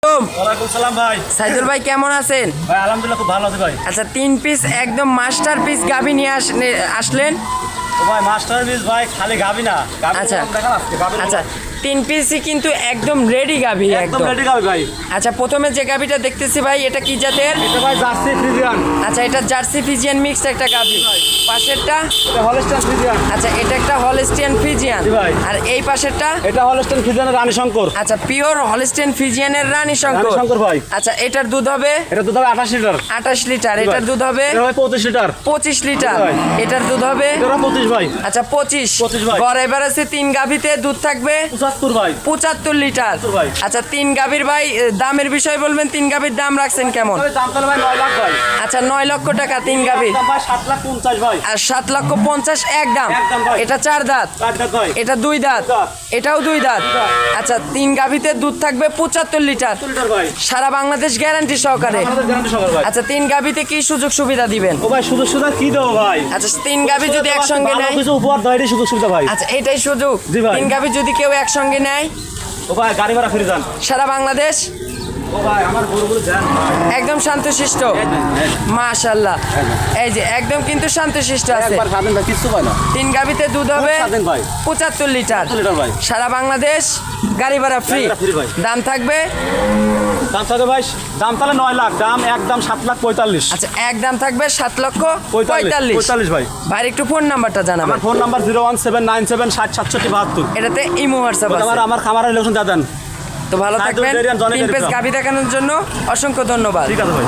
ওয়ালাইকুম সালাম ভাই। সাইদুল ভাই কেমন আছেন? ভাই আলহামদুলিল্লাহ খুব ভালো আছি ভাই। আচ্ছা 3 পিস একদম মাস্টার পিস গাভী নিয়ে আসলেন। ও ভাই মাস্টার পিস ভাই, খালি গাবি না, গাবি আচ্ছা। দেখান আজকে গাবি। আচ্ছা 3 পিসই কিন্তু একদম রেডি গাভী একদম একদম। রেডি গাবি ভাই। আচ্ছা প্রথমে যে গাভীটা দেখতেছি ভাই এটা কি জাতের? এটা ভাই জার্সি ফ্রিজিয়ান। আচ্ছা এটা জার্সি ফিজিয়ান মিক্সড একটা গাভী। পাশেরটা এটা হলস্টাইন ফ্রিজিয়ান। আচ্ছা এটা একটা হলস্টিয়ান ফিজিয়ান। জি ভাই। আর এই পাশেরটা এটা হলস্টাইন ফ্রিজিয়ানের রানী শঙ্কর। আচ্ছা পিওর হলস্টিয়ান ফিজিয়ানের রানী শঙ্কর। রানী শঙ্কর ভাই। আচ্ছা এটার দুধ হবে এটা দুধ হবে 28 লিটার। 28 লিটার। এটার দুধ হবে এটা ভাই 25 লিটার। 25 লিটার। ভাই। এটার দুধ হবে এটা 25 ভাই। আচ্ছা 25 25 ভাই। গড় এভারেজে 3 গাভীতে দুধ থাকবে 75 ভাই। 75 লিটার। ভাই। আচ্ছা 3 গাভীর ভাই দামের বিষয় বলবেন, 3 গাভীর দাম রাখছেন কেমন? তবে দাম তাহলে ভাই 9 লাখ ভাই। আচ্ছা 9 লক্ষ টাকা 3 গাভী। দাম ভাই 7,50,000 ভাই। আর 7,50,000 একদম। একদম ভাই। এটা 4 দাঁত, চার দাঁত ভাই। এটা 2 দাঁত, দাঁত। এটাও 2 দাঁত। দাঁত। আচ্ছা 3 গাভীতে দুধ থাকবে 75 লিটার 75 লিটার ভাই। সারা বাংলাদেশ গ্যারান্টি সহকারে। আমাদের গ্যারান্টি সবার ভাই। আচ্ছা 3 গাভীতে কি সুযোগ সুবিধা দিবেন? ও ভাই সুযোগ সুবিধা কি দেবো ভাই? আচ্ছা 3 গাভী যদি একসঙ্গে ভালো নেয়, কিছু উপহার দেয়, এটাই সুযোগ সুবিধা ভাই। আচ্ছা এটাই সুযোগ। জি ভাই। 3 গাভী যদি কেউ একসঙ্গে নেয় ও ভাই গাড়ি ভাড়া ফিরে যান। সারা বাংলাদেশ ও ভাই আমার গরুগুলো দেন ভাই। একদম শান্তশিষ্ট। মাশাআল্লাহ এই যে একদম কিন্তু শান্তশিষ্ট আছে। একবার স্বাধীন ভাই, কিচ্ছু পায় না। 3 গাভীতে দুধ হবে স্বাধীন ভাই। 75 লিটার 75 লিটার ভাই। সারা বাংলাদেশ গাড়ি ভাড়া ফ্রি। গাড়ি ভাড়া free ভাই। দাম থাকবে দাম থাকে ভাই, দাম তাহলে 9 লাখ, দাম একদম 7,45,000। আচ্ছা এক দাম থাকবে 7,45,000। 45 ভাই। ভাইয়ের একটু ফোন নাম্বারটা জানাবেন। আমার ফোন নাম্বার 01797606772। এটাতে ইমো হোয়াটসঅ্যাপ আমার আছে। আমার খামারের লোকেশন দেন। তো ভালো সাইদুল থাকবেন। ডেরিয়ান, জনি 3 পিস ডেরিয়ান। গাভী দেখানোর জন্য অসংখ্য ধন্যবাদ। ঠিক আছে ভাই।